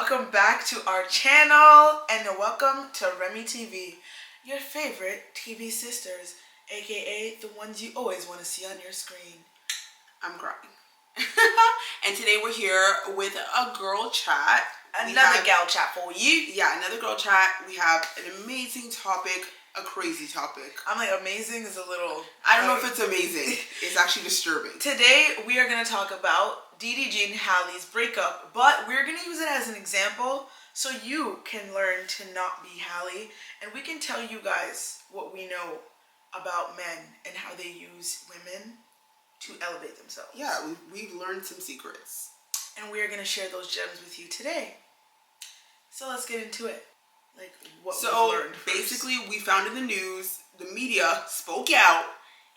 welcome back to our channel and welcome to Remy TV, your favorite TV sisters, aka the ones you always want to see on your screen. I'm crying. And today we're here with a girl chat. Another gal chat for you. Yeah, another girl chat. We have an amazing topic, a crazy topic. I'm like, amazing is a little... I don't know if it's amazing. It's actually disturbing. Today we are going to talk about DDG and Halle's breakup, but we're going to use it as an example so you can learn to not be Halle, and we can tell you guys what we know about men and how they use women to elevate themselves. Yeah, we've learned some secrets. And we are going to share those gems with you today. So let's get into it. Like, what we learned first. Basically, we found in the news, the media spoke out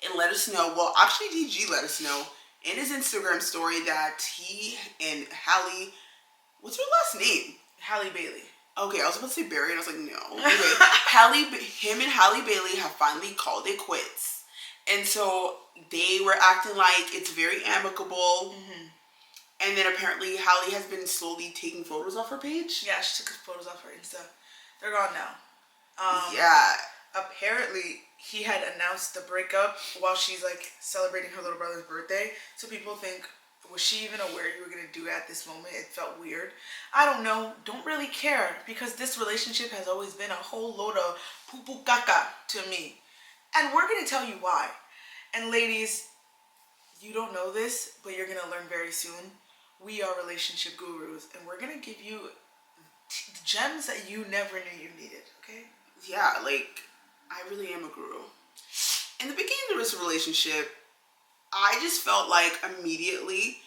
and let us know, well, actually DDG let us know in his Instagram story that he and Halle, what's her last name? Halle Bailey. Okay, I was about to say Barry and I was like, no. Anyway, him and Halle Bailey have finally called it quits. And so they were acting like it's very amicable. Mm-hmm. And then apparently Halle has been slowly taking photos off her page. Yeah, she took photos off her Insta. They're gone now. Yeah. Apparently he had announced the breakup while she's like celebrating her little brother's birthday. So people think, was she even aware you were going to do it at this moment? It felt weird. I don't know. Don't really care, because this relationship has always been a whole load of poo-poo caca to me. And we're going to tell you why. And ladies, you don't know this, but you're going to learn very soon. We are relationship gurus, and we're going to give you gems that you never knew you needed, okay? Yeah, like, I really am a guru. In the beginning of this relationship, I just felt like immediately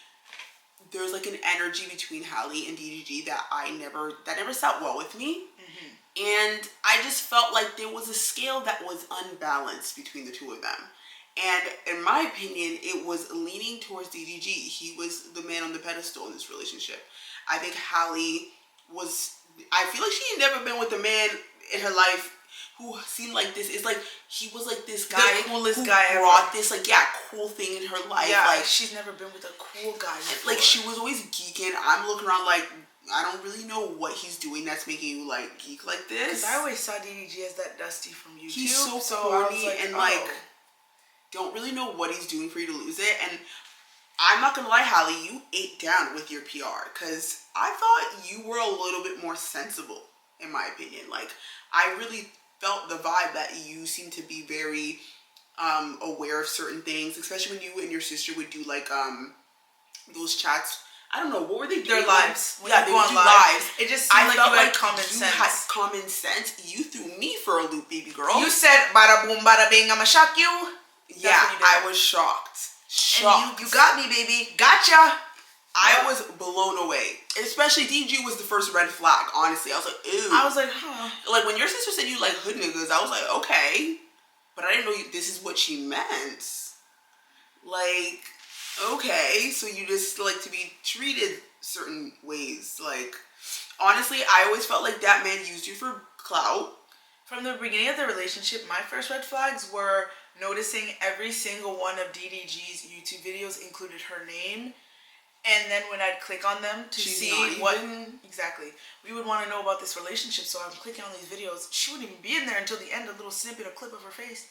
there's like an energy between Halle and DDG that never sat well with me. Mm-hmm. And I just felt like there was a scale that was unbalanced between the two of them. And in my opinion, it was leaning towards DDG. He was the man on the pedestal in this relationship. I think Halle I feel like she had never been with a man in her life who seemed like this. It's like he was like this guy, the coolest guy who brought ever. this cool thing in her life. Yeah, like she's never been with a cool guy before. Like she was always geeking. I'm looking around like, I don't really know what he's doing that's making you like geek like this. Because I always saw DDG as that Dusty from YouTube. He's so corny and like don't really know what he's doing for you to lose it. And I'm not gonna lie, Halle, you ate down with your PR, because I thought you were a little bit more sensible, in my opinion. Like, I really felt the vibe that you seem to be very aware of certain things, especially when you and your sister would do like those chats. I don't know, what were they doing? Their lives. Yeah, they would do lives. It just seemed like you had common sense. You had common sense. You threw me for a loop, baby girl. You said, bada boom, bada bing, I'ma shock you. Yeah, I was shocked. And you got me, baby. Gotcha. I was blown away. Especially DG was the first red flag, honestly. I was like, ew. I was like, huh. Like, when your sister said you like hood niggas, I was like, okay. But I didn't know this is what she meant. Like, okay. So you just like to be treated certain ways. Like, honestly, I always felt like that man used you for clout. From the beginning of the relationship, my first red flags were noticing every single one of DDG's YouTube videos included her name. And then when I'd click on them to see what... Exactly. We would want to know about this relationship, so I'm clicking on these videos. She wouldn't even be in there until the end, a little snippet, a clip of her face.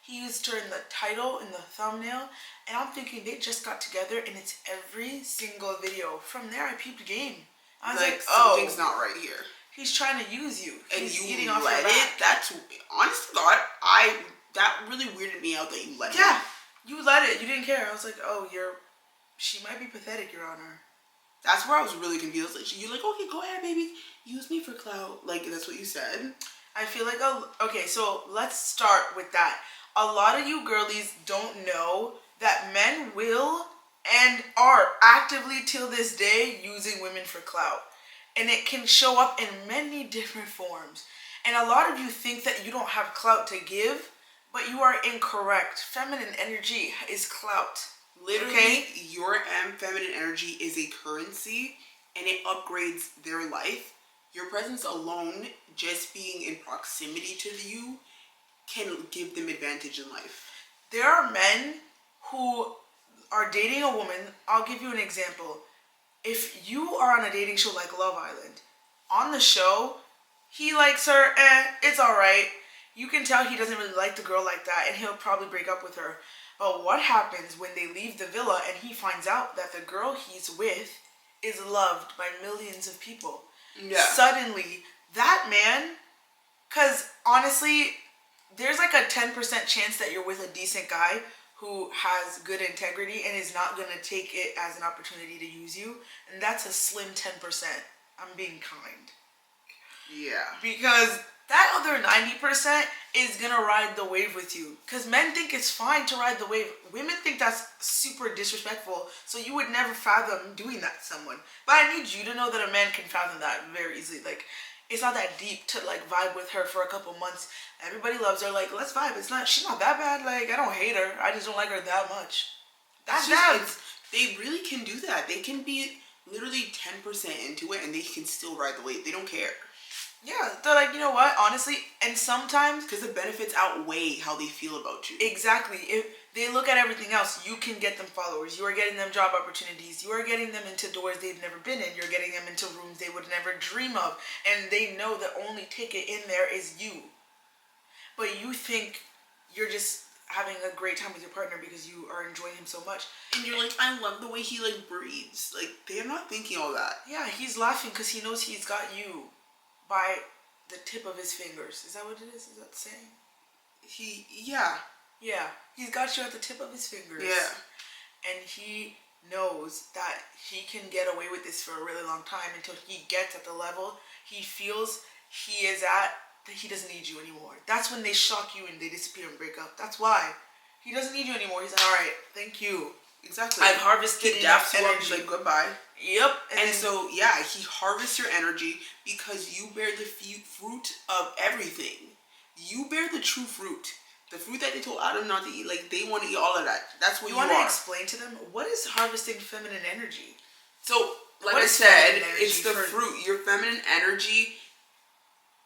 He used her in the title, in the thumbnail, and I'm thinking they just got together, and it's every single video. From there, I peeped game. I was like, oh, something's not right here. He's trying to use you. And he's you eating off let your back. it? That's, honest to God, that really weirded me out that you let it. Yeah, you let it. You didn't care. I was like, oh, she might be pathetic, Your Honor. That's where I was really confused. Like, you're like, okay, go ahead, baby. Use me for clout. Like, that's what you said. I feel like, okay, so let's start with that. A lot of you girlies don't know that men will and are actively till this day using women for clout. And it can show up in many different forms. And a lot of you think that you don't have clout to give, but you are incorrect. Feminine energy is clout. Literally, your feminine energy is a currency, and it upgrades their life. Your presence alone, just being in proximity to you, can give them advantage in life. There are men who are dating a woman. I'll give you an example. if you are on a dating show like Love Island, on the show, he likes her, it's alright. You can tell he doesn't really like the girl like that, and he'll probably break up with her. But what happens when they leave the villa and he finds out that the girl he's with is loved by millions of people? Yeah. Suddenly, that man, because honestly, there's like a 10% chance that you're with a decent guy who has good integrity and is not going to take it as an opportunity to use you. And that's a slim 10%. I'm being kind. Yeah. Because that other 90% is going to ride the wave with you. Because men think it's fine to ride the wave. Women think that's super disrespectful. So you would never fathom doing that to someone. But I need you to know that a man can fathom that very easily. Like, it's not that deep to like vibe with her for a couple months. Everybody loves her. Like, let's vibe. She's not that bad. Like, I don't hate her. I just don't like her that much. That's just, they really can do that. They can be literally 10% into it and they can still ride the wave. They don't care. Yeah, they're like, you know what? Honestly, and sometimes because the benefits outweigh how they feel about you. Exactly. If they look at everything else, you can get them followers. You are getting them job opportunities. You are getting them into doors they've never been in. You're getting them into rooms they would never dream of. And they know the only ticket in there is you. But you think you're just having a great time with your partner because you are enjoying him so much. And you're like, I love the way he like breathes. Like, they're not thinking all that. Yeah, he's laughing because he knows he's got you by the tip of his fingers. Is that what it is? Is that the saying? Yeah. Yeah, he's got you at the tip of his fingers. Yeah. And he knows that he can get away with this for a really long time until he gets at the level he feels he is at, that he doesn't need you anymore. That's when they shock you and they disappear and break up. That's why. He doesn't need you anymore. He's like, all right, thank you. Exactly. I've harvested enough energy. Like, goodbye. Yep. And so, yeah, he harvests your energy because you bear the fruit of everything. You bear the true fruit. The fruit that they told Adam not to eat, like, they want to eat all of that. That's what you are. You want to explain to them, what is harvesting feminine energy? So, like I said, it's the fruit. Your feminine energy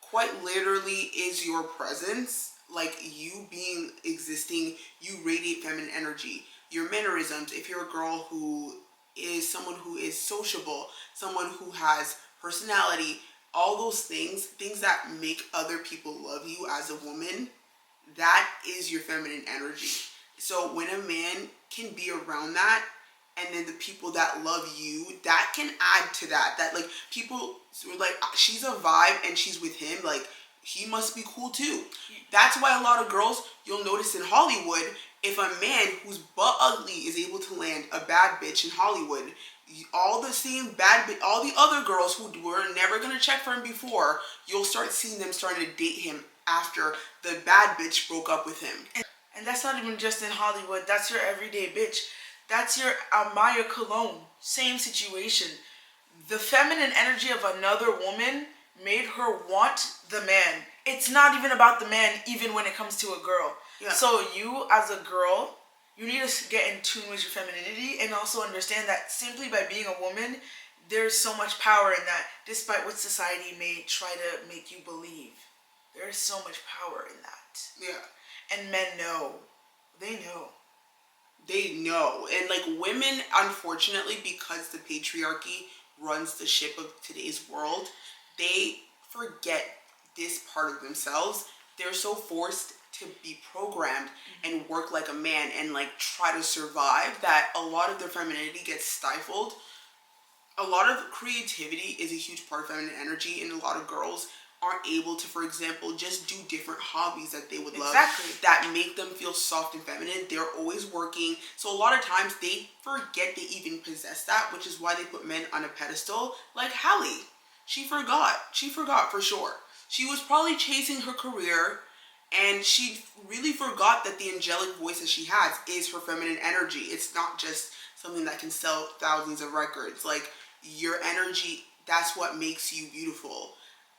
quite literally is your presence. Like, you being existing, you radiate feminine energy. Your mannerisms, if you're a girl who is someone who is sociable, someone who has personality, all those things that make other people love you as a woman, that is your feminine energy. So when a man can be around that, and then the people that love you, that can add to that. That, like, people were like, she's a vibe and she's with him, like, he must be cool too. That's why a lot of girls, you'll notice in Hollywood, if a man who's butt ugly is able to land a bad bitch in Hollywood, all the same all the other girls who were never going to check for him before, you'll start seeing them starting to date him after the bad bitch broke up with him. And that's not even just in Hollywood. That's your everyday bitch. That's your Amaya Cologne. Same situation. The feminine energy of another woman made her want the man. It's not even about the man, even when it comes to a girl. Yeah. So you, as a girl, you need to get in tune with your femininity and also understand that simply by being a woman, there's so much power in that, despite what society may try to make you believe. There is so much power in that. Yeah. And men know. They know. They know. And, like, women, unfortunately, because the patriarchy runs the ship of today's world, they forget this part of themselves. They're so forced to be programmed and work like a man and, like, try to survive that a lot of their femininity gets stifled. A lot of creativity is a huge part of feminine energy, and a lot of girls aren't able to, for example, just do different hobbies that they would love that make them feel soft and feminine. They're always working. So a lot of times they forget they even possess that, which is why they put men on a pedestal. Like Halle. She forgot. She forgot for sure. She was probably chasing her career, and she really forgot that the angelic voice that she has is her feminine energy. It's not just something that can sell thousands of records. Like, your energy, that's what makes you beautiful.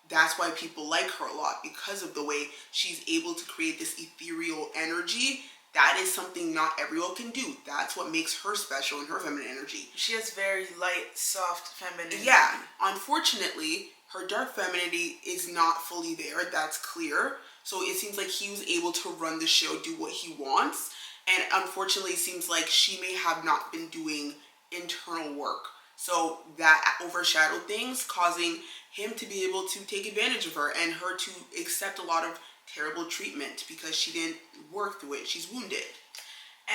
That's why people like her a lot, because of the way she's able to create this ethereal energy. That is something not everyone can do. That's what makes her special in her feminine energy. She has very light, soft femininity. Yeah. Unfortunately, her dark femininity is not fully there. That's clear. So it seems like he was able to run the show, do what he wants. And unfortunately, it seems like she may have not been doing internal work. So that overshadowed things, causing him to be able to take advantage of her and her to accept a lot of terrible treatment because she didn't work through it. She's wounded.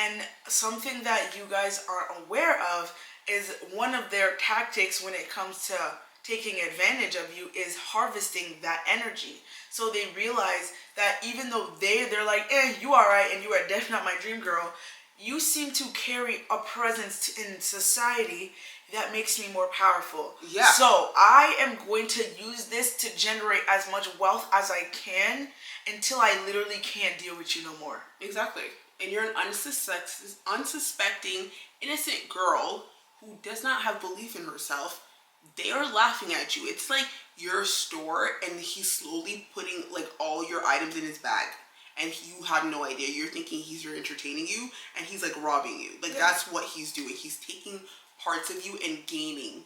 And something that you guys aren't aware of is one of their tactics when it comes to taking advantage of you is harvesting that energy. So they realize that even though they're like, you are right and you are definitely not my dream girl, you seem to carry a presence in society that makes me more powerful. Yeah. So I am going to use this to generate as much wealth as I can until I literally can't deal with you no more. Exactly. And you're an unsuspecting, innocent girl who does not have belief in herself. They are laughing at you. It's like your store and he's slowly putting like all your items in his bag. And you have no idea. You're thinking he's entertaining you and he's like robbing you. Like that's what he's doing. He's taking parts of you and gaining.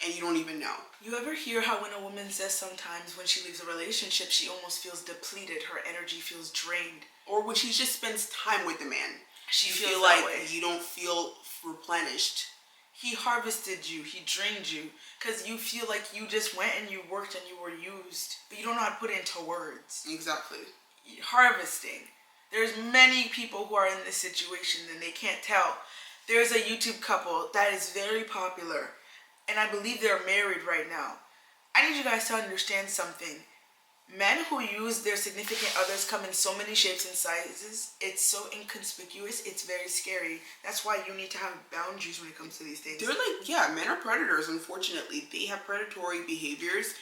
And you don't even know. You ever hear how when a woman says sometimes when she leaves a relationship, she almost feels depleted. Her energy feels drained. Or when she just spends time with the man. She feels feel that like way. You don't feel replenished. He harvested you. He drained you. Because you feel like you just went and you worked and you were used. But you don't know how to put it into words. Exactly. Harvesting. There's many people who are in this situation and they can't tell. There's a YouTube couple that is very popular. And I believe they're married right now. I need you guys to understand something. Men who use their significant others come in so many shapes and sizes. It's so inconspicuous. It's very scary. That's why you need to have boundaries when it comes to these things. They're like, yeah, men are predators, unfortunately. They have predatory behaviors.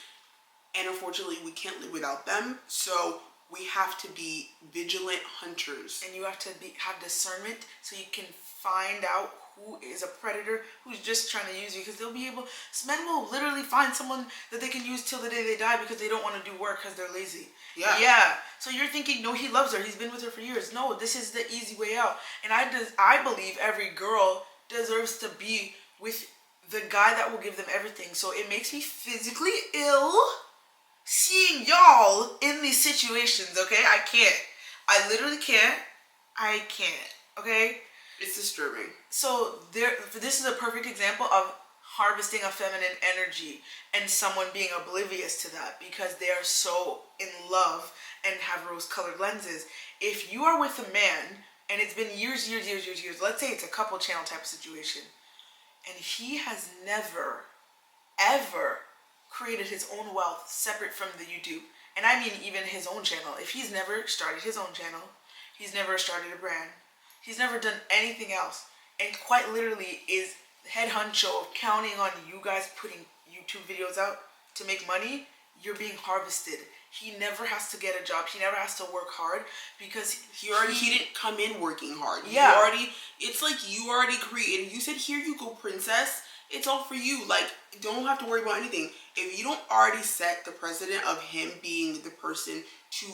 And unfortunately, we can't live without them. So we have to be vigilant hunters. And you have to have discernment so you can find out who is a predator, who's just trying to use you, because they'll be able, men will literally find someone that they can use till the day they die because they don't want to do work because they're lazy. Yeah. So you're thinking, no, he loves her, he's been with her for years. No, this is the easy way out. And I believe every girl deserves to be with the guy that will give them everything. So it makes me physically ill seeing y'all in these situations, okay? I can't. I literally can't. I can't, okay? It's disturbing. So this is a perfect example of harvesting a feminine energy and someone being oblivious to that because they are so in love and have rose-colored lenses. If you are with a man and it's been years, let's say it's a couple channel type of situation, and he has never, ever created his own wealth separate from the YouTube, and I mean even his own channel. If he's never started his own channel, he's never started a brand, he's never done anything else, and quite literally is head honcho of counting on you guys putting YouTube videos out to make money, you're being harvested. He never has to get a job. He never has to work hard because he didn't come in working hard. Yeah. It's like you already created. You said, here you go, princess. It's all for you. Like, don't have to worry about anything. If you don't already set the precedent of him being the person to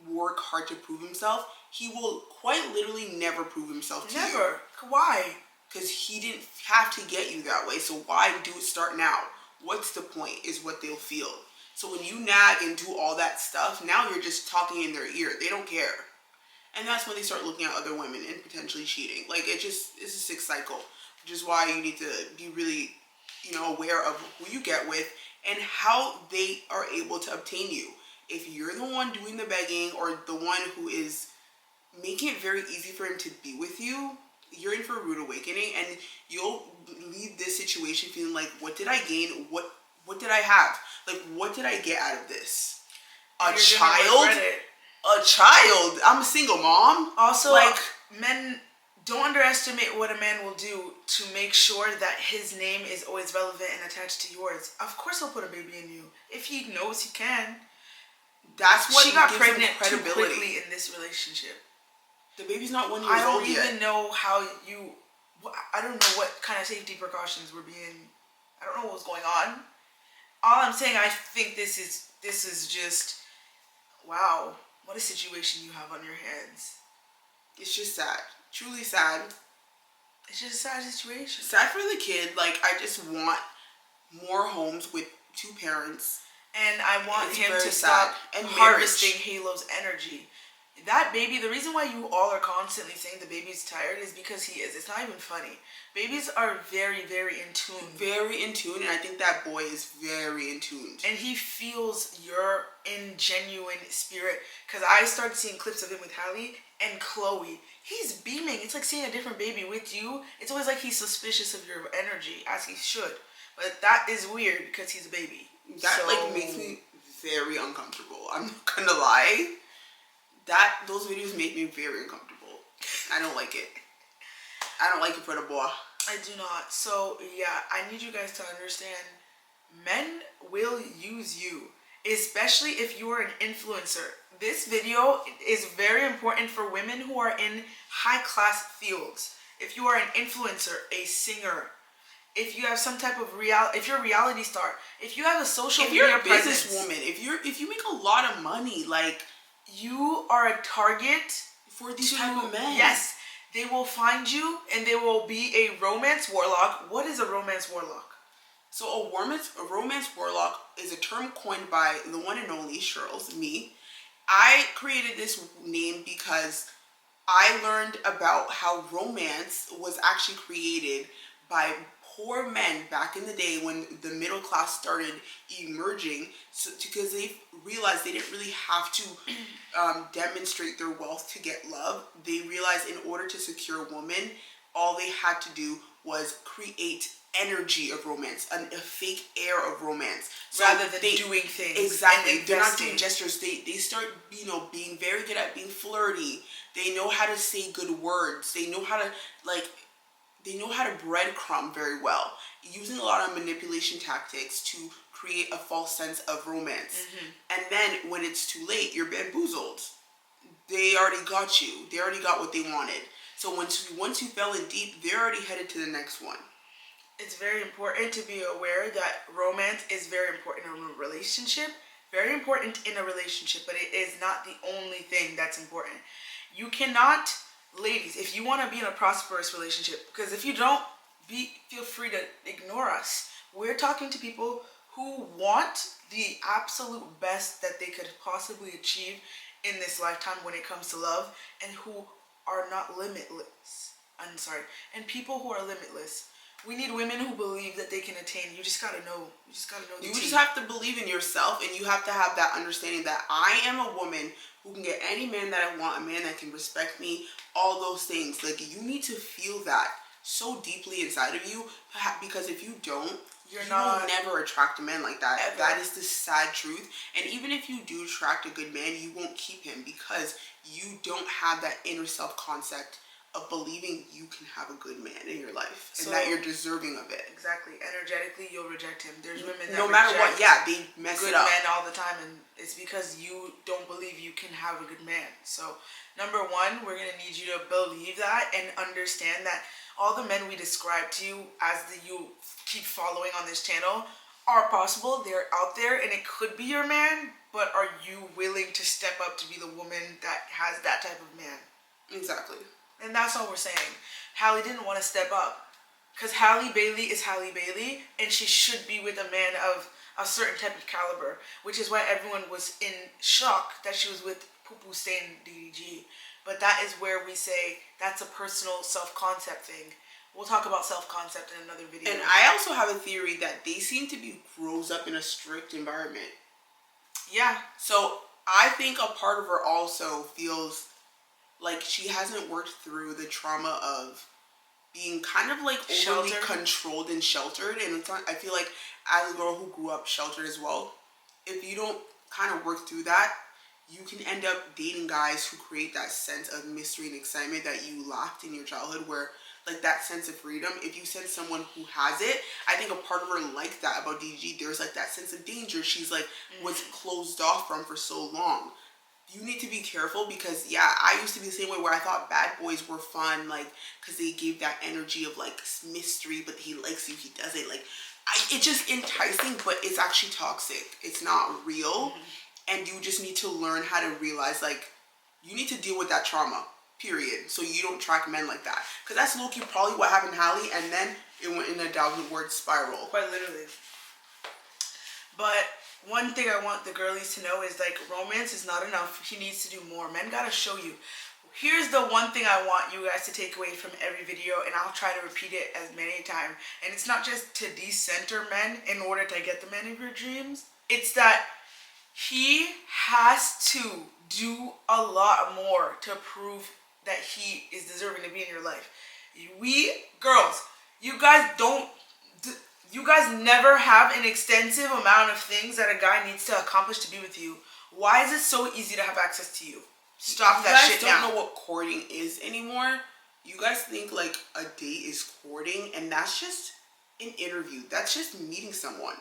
work hard to prove himself, he will quite literally never prove himself to you. Never. Why? Because he didn't have to get you that way. So why do it start now? What's the point is what they'll feel. So when you nag and do all that stuff, now you're just talking in their ear. They don't care. And that's when they start looking at other women and potentially cheating. Like, it's a sick cycle. Which is why you need to be really, aware of who you get with and how they are able to obtain you. If you're the one doing the begging or the one who is making it very easy for him to be with you, you're in for a rude awakening, and you'll leave this situation feeling like, what did I gain? What did I have? Like, what did I get out of this? A child? A child? I'm a single mom. Also, men, don't underestimate what a man will do to make sure that his name is always relevant and attached to yours. Of course he'll put a baby in you. If he knows he can. That's what she got gives pregnant him credibility. too quickly in this relationship. The baby's not 1 year old yet. I don't even know how I don't know what kind of safety precautions were being, I don't know what was going on. All I'm saying, I think this is just, wow, what a situation you have on your hands. It's just sad. Truly sad. It's just a sad situation. Sad for the kid. Like, I just want more homes with two parents. And I want him to stop harvesting Halo's energy. That baby, the reason why you all are constantly saying the baby's tired is because he is. It's not even funny. Babies are very, very in tune. Very in tune, and I think that boy is very in tune. And he feels your ingenuine spirit. Because I started seeing clips of him with Halle and Chloe. He's beaming. It's like seeing a different baby with you. It's always like he's suspicious of your energy, as he should. But that is weird because he's a baby. That like makes me very uncomfortable. I'm not gonna lie. Those videos make me very uncomfortable. I don't like it. I don't like it for the boy. I do not. So yeah, I need you guys to understand, men will use you, especially if you are an influencer. This video is very important for women who are in high class fields. If you are an influencer, a singer, if you have some type of if you're a reality star, if you have a social media media presence, businesswoman, if you make a lot of money, like, you are a target for these type of men. Yes, they will find you and they will be a romance warlock. What is a romance warlock? So a romance warlock is a term coined by the one and only Charles, me. I created this name because I learned about how romance was actually created by poor men back in the day when the middle class started emerging, because they realized they didn't really have to demonstrate their wealth to get love. They realized in order to secure a woman, all they had to do was create energy of romance, a fake air of romance, rather than doing things. Exactly, they're not doing gestures. They start being very good at being flirty. They know how to say good words. They know how to breadcrumb very well, using a lot of manipulation tactics to create a false sense of romance. And then when it's too late, you're bamboozled. They already got you. They already got what they wanted. So once you fell in deep, they're already headed to the next one. It's very important to be aware that romance is very important in a relationship. Very important in a relationship, but it is not the only thing that's important. You cannot, ladies, if you want to be in a prosperous relationship, because if you don't, feel free to ignore us. We're talking to people who want the absolute best that they could possibly achieve in this lifetime when it comes to love, and who are not limitless. I'm sorry. And people who are limitless. We need women who believe that they can attain. You just gotta know. You just gotta know the You tea. just have to believe in yourself, and you have to have that understanding that I am a woman who can get any man that I want, a man that can respect me, all those things. Like, you need to feel that so deeply inside of you, because if you don't, you will never attract a man like that. Ever. That is the sad truth. And even if you do attract a good man, you won't keep him because you don't have that inner self-concept of believing you can have a good man in your life, and that you're deserving of it. Exactly. Energetically, you'll reject him. There's women that no matter what, they mess it up. Good men all the time, and it's because you don't believe you can have a good man. So, number one, we're gonna need you to believe that and understand that all the men we describe to you you keep following on this channel are possible. They're out there, and it could be your man. But are you willing to step up to be the woman that has that type of man? Exactly. And that's all we're saying. Halle didn't want to step up. Because Halle Bailey is Halle Bailey. And she should be with a man of a certain type of caliber. Which is why everyone was in shock that she was with Poo-Poo Stain DDG. But that is where we say that's a personal self-concept thing. We'll talk about self-concept in another video. And I also have a theory that they seem to be grows up in a strict environment. Yeah. So I think a part of her also feels like she hasn't worked through the trauma of being kind of like overly controlled and sheltered. And it's not, I feel like as a girl who grew up sheltered as well, if you don't kind of work through that, you can end up dating guys who create that sense of mystery and excitement that you lacked in your childhood, where like that sense of freedom. If you said someone who has it, I think a part of her liked that about DDG. There's like that sense of danger she's like was closed off from for so long. You need to be careful, because I used to be the same way, where I thought bad boys were fun, like, because they gave that energy of like mystery, but he likes you, he does it, like, it's just enticing, but it's actually toxic. It's not real. And you just need to learn how to realize, like, you need to deal with that trauma, period, so you don't attract men like that, because that's low-key probably what happened to Halle, and then it went in a downward spiral. Quite literally. But one thing I want the girlies to know is like romance is not enough. He needs to do more. Men gotta show you. Here's the one thing I want you guys to take away from every video, and I'll try to repeat it as many times. And it's not just to decenter men in order to get the men of your dreams. It's that he has to do a lot more to prove that he is deserving to be in your life. We girls, you guys never have an extensive amount of things that a guy needs to accomplish to be with you. Why is it so easy to have access to you? Stop that shit now. You guys don't know what courting is anymore. You guys think like a date is courting, and that's just an interview. That's just meeting someone.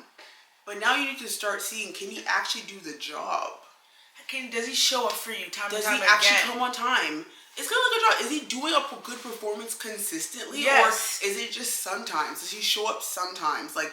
But now you need to start seeing, can he actually do the job? Does he show up for you time and time again? Does he actually come on time? It's kind of like a job. Is he doing a good performance consistently? Yes. Or is it just sometimes? Does he show up sometimes? Like,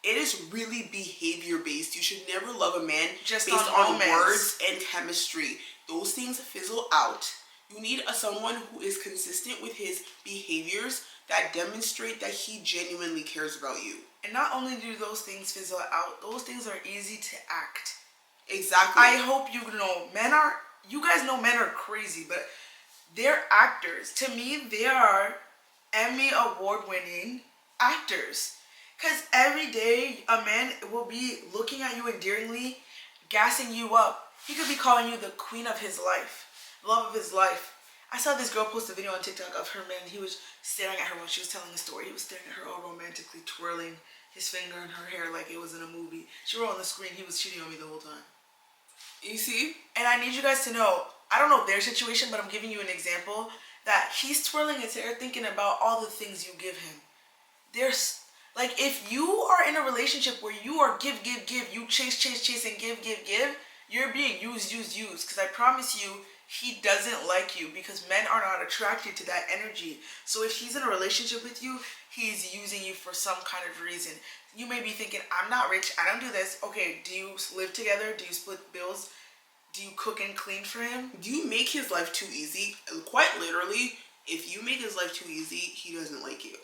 it is really behavior based. You should never love a man just based on words and chemistry. Those things fizzle out. You need someone who is consistent with his behaviors that demonstrate that he genuinely cares about you. And not only do those things fizzle out, those things are easy to act. Exactly. I hope you know, you guys know men are crazy, but they're actors. To me, they are Emmy award-winning actors. Because every day, a man will be looking at you endearingly, gassing you up. He could be calling you the queen of his life, love of his life. I saw this girl post a video on TikTok of her man. He was staring at her while she was telling a story. He was staring at her all romantically, twirling his finger in her hair like it was in a movie. She wrote on the screen, he was cheating on me the whole time. You see? And I need you guys to know, I don't know their situation, but I'm giving you an example that he's twirling his hair thinking about all the things you give him. There's, like, if you are in a relationship where you are give, you chase, and give, you're being used. Because I promise you, he doesn't like you because men are not attracted to that energy. So if he's in a relationship with you, he's using you for some kind of reason. You may be thinking, I'm not rich, I don't do this. Okay, do you live together? Do you split bills? Do you cook and clean for him? Do you make his life too easy? Quite literally, if you make his life too easy, he doesn't like you.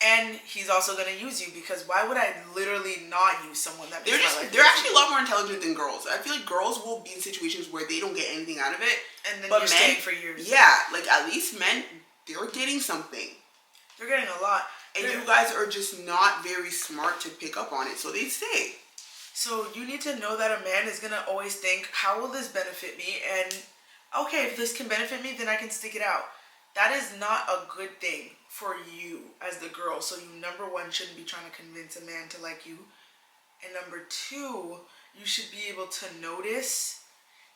And he's also going to use you because why would I literally not use someone that makes my life They're actually a lot more intelligent than girls. I feel like girls will be in situations where they don't get anything out of it. And then but you're men, staying for years. Yeah, like at least men, they're getting something. They're getting a lot. And you guys are just not very smart to pick up on it, so they stay. So you need to know that a man is going to always think, how will this benefit me? And okay, if this can benefit me, then I can stick it out. That is not a good thing for you as the girl. So you, number one, shouldn't be trying to convince a man to like you. And number two, you should be able to notice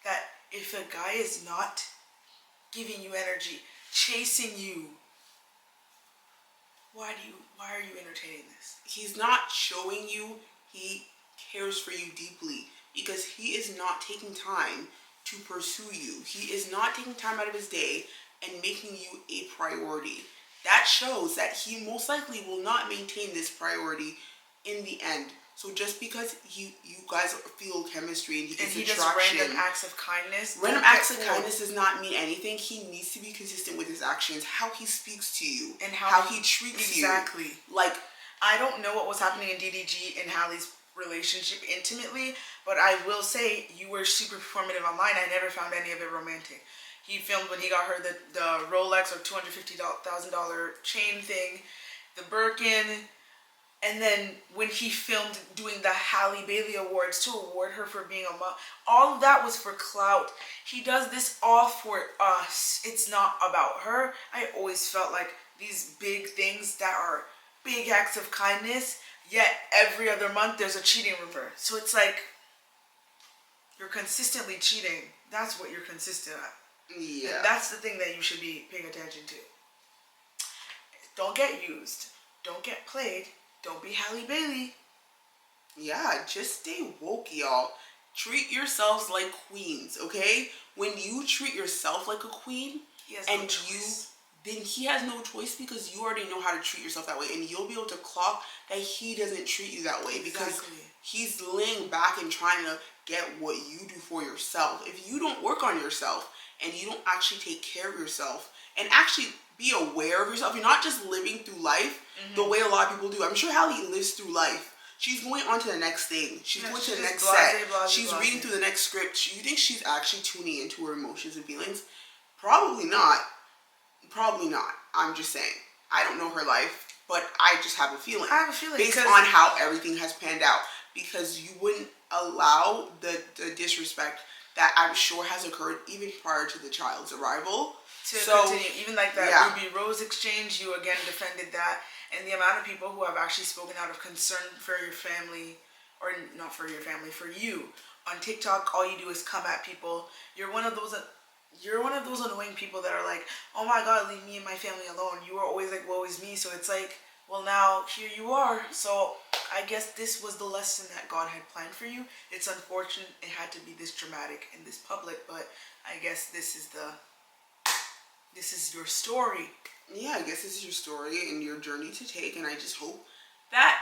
that if a guy is not giving you energy, chasing you, why are you entertaining this? He's not showing you he cares for you deeply because he is not taking time to pursue you. He is not taking time out of his day and making you a priority. That shows that he most likely will not maintain this priority in the end. So just because you guys feel chemistry and he does random acts of kindness. Random acts of kindness does not mean anything. He needs to be consistent with his actions, how he speaks to you, and how he treats you. Exactly. Like, I don't know what was happening in DDG and Halle's relationship intimately, but I will say you were super performative online. I never found any of it romantic. He filmed when he got her the Rolex or $250,000 chain thing, the Birkin, and then when he filmed doing the Halle Bailey Awards to award her for being a mom, all of that was for clout. He does this all for us. It's not about her. I always felt like these big things that are big acts of kindness, yet every other month there's a cheating rumor. So it's like you're consistently cheating. That's what you're consistent at. Yeah. And that's the thing that you should be paying attention to. Don't get used. Don't get played. Don't be Halle Bailey. Yeah, just stay woke, y'all. Treat yourselves like queens, okay? When you treat yourself like a queen, then he has no choice because you already know how to treat yourself that way, and you'll be able to clock that he doesn't treat you that way because he's laying back and trying to get what you do for yourself. If you don't work on yourself and you don't actually take care of yourself and actually be aware of yourself, you're not just living through life the way a lot of people do. I'm sure Halle lives through life. She's going on to the next thing. She's going to the next blase, set. blase, She's blase. reading through the next script. You think she's actually tuning into her emotions and feelings? Probably not. Probably not. I'm just saying. I don't know her life, but I just have a feeling. I have a feeling. Based on how everything has panned out. Because you wouldn't allow the disrespect that I'm sure has occurred even prior to the child's arrival. To continue. Even like that Ruby Rose exchange, you again defended that. And the amount of people who have actually spoken out of concern for your family, or not for your family, for you. On TikTok, all you do is come at people. You're one of those annoying people that are like, oh my God, leave me and my family alone. You were always like, woe is me. So it's like, well, now here you are. So I guess this was the lesson that God had planned for you. It's unfortunate it had to be this dramatic and this public, but I guess this is your story. Yeah, I guess this is your story and your journey to take. And I just hope that,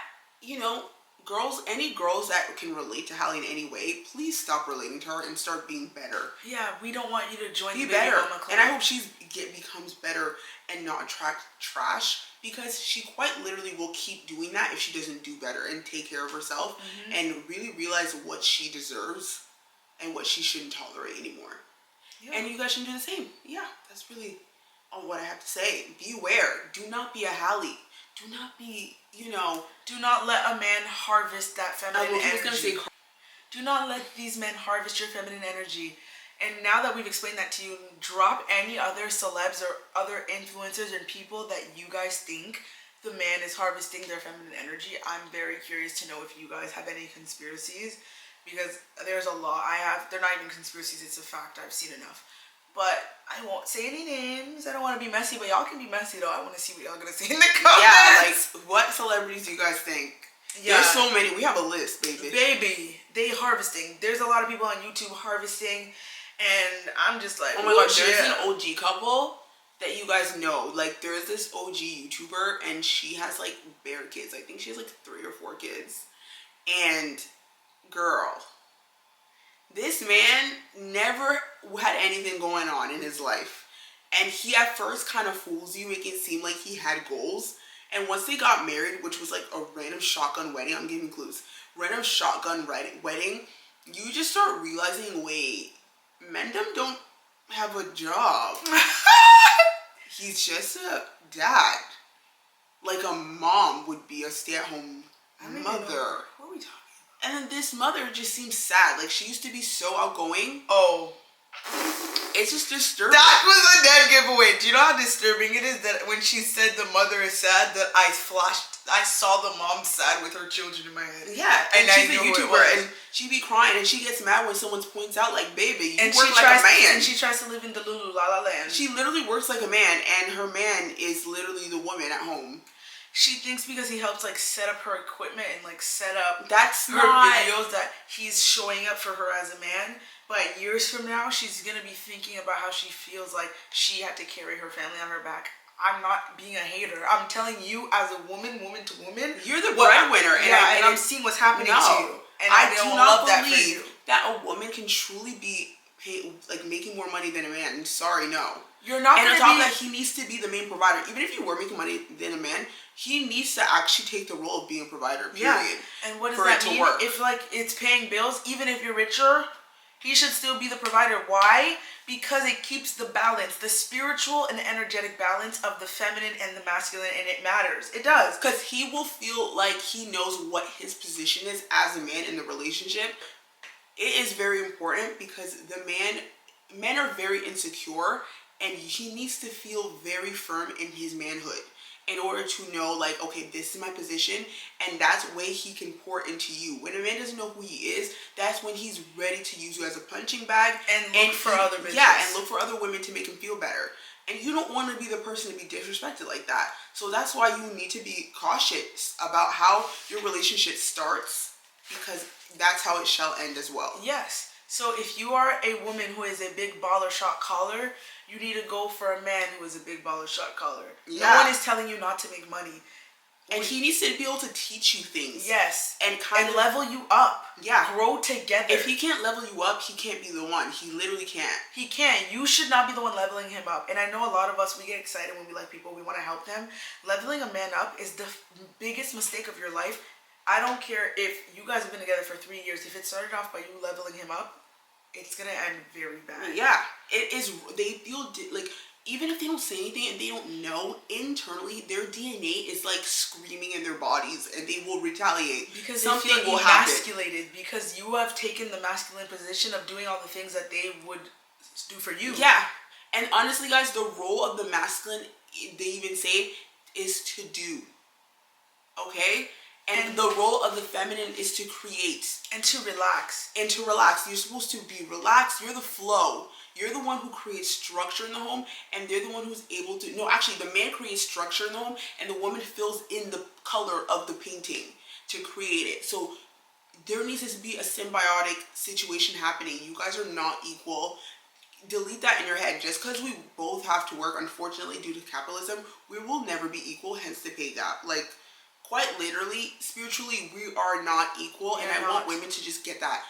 any girls that can relate to Halle in any way, please stop relating to her and start being better. Yeah, we don't want you to join the better. Baby Mama Club. And I hope she becomes better and not attract trash, because she quite literally will keep doing that if she doesn't do better and take care of herself and really realize what she deserves and what she shouldn't tolerate anymore. Yeah. And you guys should do the same. Yeah, that's really all what I have to say. Beware. Do not be a Halle. Do not be, Do not let a man harvest that feminine energy. I was going to say... Do not let these men harvest your feminine energy. And now that we've explained that to you, drop any other celebs or other influencers and people that you guys think the man is harvesting their feminine energy. I'm very curious to know if you guys have any conspiracies, because there's a lot. They're not even conspiracies, it's a fact. I've seen enough. But I won't say any names. I don't want to be messy, but y'all can be messy though. I want to see what y'all gonna say in the comments. Yeah, like what celebrities do you guys think? Yeah. There's so many. We have a list, baby. They harvesting. There's a lot of people on YouTube harvesting, and I'm just like, oh my God, there's an OG couple that you guys know. Like, there's this OG YouTuber, and she has like bare kids. I think she has like 3 or 4 kids. And girl, this man never had anything going on in his life. And he at first kind of fools you, making it seem like he had goals. And once they got married, which was like a random shotgun wedding, I'm giving clues. Random shotgun wedding, you just start realizing, wait, men don't have a job. He's just a dad. Like a mom would be, a stay-at-home mother. What are we talking about? And then this mother just seems sad. Like, she used to be so outgoing. Oh. It's just disturbing. That was a dead giveaway. Do you know how disturbing it is that when she said the mother is sad, that I saw the mom sad with her children in my head. Yeah, and she's a YouTuber, and she be crying, and she gets mad when someone points out, like, baby, you work like a man. And she tries to live in the Lulu La La Land. She literally works like a man, and her man is literally the woman at home. She thinks because he helps like set up her equipment and like set up her videos that he's showing up for her as a man. But years from now, she's going to be thinking about how she feels like she had to carry her family on her back. I'm not being a hater. I'm telling you as a woman to woman. You're the breadwinner. And I'm seeing what's happening to you. And I do don't not love that for you. That a woman can truly be making more money than a man. Sorry, no. You're not going to be... And on top of that, he needs to be the main provider. Even if you were making money than a man, he needs to actually take the role of being a provider, period. Yeah. And what does that mean? If, like, it's paying bills, even if you're richer, he should still be the provider. Why? Because it keeps the balance, the spiritual and energetic balance of the feminine and the masculine, and it matters. It does. Because he will feel like he knows what his position is as a man in the relationship. It is very important because men are very insecure, and he needs to feel very firm in his manhood in order to know, like, okay, this is my position, and that's the way he can pour into you. When a man doesn't know who he is, that's when he's ready to use you as a punching bag and look for other bitches. Yeah, and look for other women to make him feel better. And you don't want to be the person to be disrespected like that. So that's why you need to be cautious about how your relationship starts, because that's how it shall end as well. Yes. So if you are a woman who is a big baller shot caller, you need to go for a man who is a big baller shot caller. Yeah. No one is telling you not to make money. And he needs to be able to teach you things. Yes. And level you up. Yeah. Grow together. If he can't level you up, he can't be the one. He literally can't. He can't. You should not be the one leveling him up. And I know a lot of us, we get excited when we like people. We want to help them. Leveling a man up is the biggest mistake of your life. I don't care if you guys have been together for 3 years. If it started off by you leveling him up, it's gonna end very bad. Yeah, it is. They feel like, even if they don't say anything and they don't know, internally their DNA is like screaming in their bodies, and they will retaliate because something they feel will happen. emasculated because you have taken the masculine position of doing all the things that they would do for you. Yeah, and honestly, guys, the role of the masculine, they even say, is to do. Okay. And the role of the feminine is to create. And to relax. And to relax. You're supposed to be relaxed. You're the flow. You're the one who creates structure in the home, and they're the one who's able to... No, actually, the man creates structure in the home, and the woman fills in the color of the painting to create it. So there needs to be a symbiotic situation happening. You guys are not equal. Delete that in your head. Just because we both have to work, unfortunately, due to capitalism, we will never be equal, hence the pay gap. Like... Quite literally, spiritually, we are not equal, and I want women to just get that.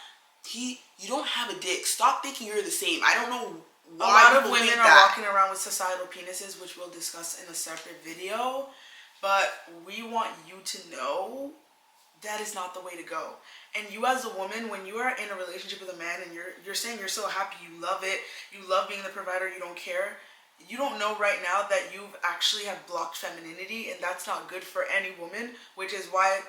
You don't have a dick. Stop thinking you're the same. I don't know why. A lot of women are walking around with societal penises, which we'll discuss in a separate video. But we want you to know that is not the way to go. And you as a woman, when you are in a relationship with a man and you're saying you're so happy, you love it, you love being the provider, you don't care. You don't know right now that you've actually have blocked femininity, and that's not good for any woman, which is why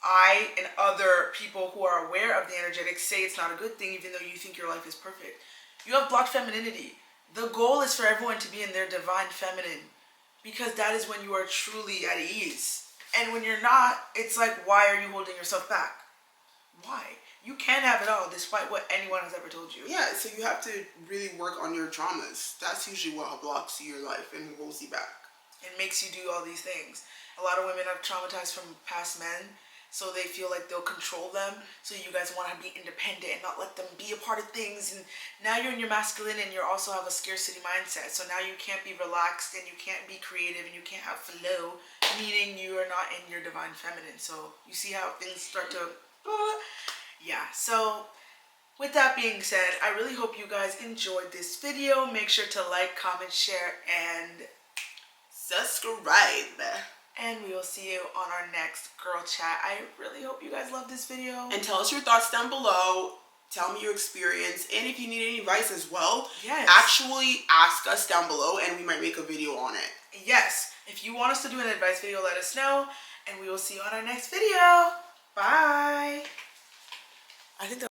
I and other people who are aware of the energetics say it's not a good thing, even though you think your life is perfect. You have blocked femininity. The goal is for everyone to be in their divine feminine, because that is when you are truly at ease. And when you're not, it's like, why are you holding yourself back? Why? You can have it all, despite what anyone has ever told you. Yeah, so you have to really work on your traumas. That's usually what blocks your life and holds you back. It makes you do all these things. A lot of women are traumatized from past men, so they feel like they'll control them. So you guys want to be independent and not let them be a part of things. And now you're in your masculine, and you also have a scarcity mindset. So now you can't be relaxed, and you can't be creative, and you can't have flow, meaning you are not in your divine feminine. So you see how things start to... Yeah, so with that being said, I really hope you guys enjoyed this video. Make sure to like, comment, share, and subscribe. And we will see you on our next girl chat. I really hope you guys love this video. And tell us your thoughts down below. Tell me your experience. And if you need any advice as well, yes, actually ask us down below, and we might make a video on it. Yes. If you want us to do an advice video, let us know. And we will see you on our next video. Bye. I think that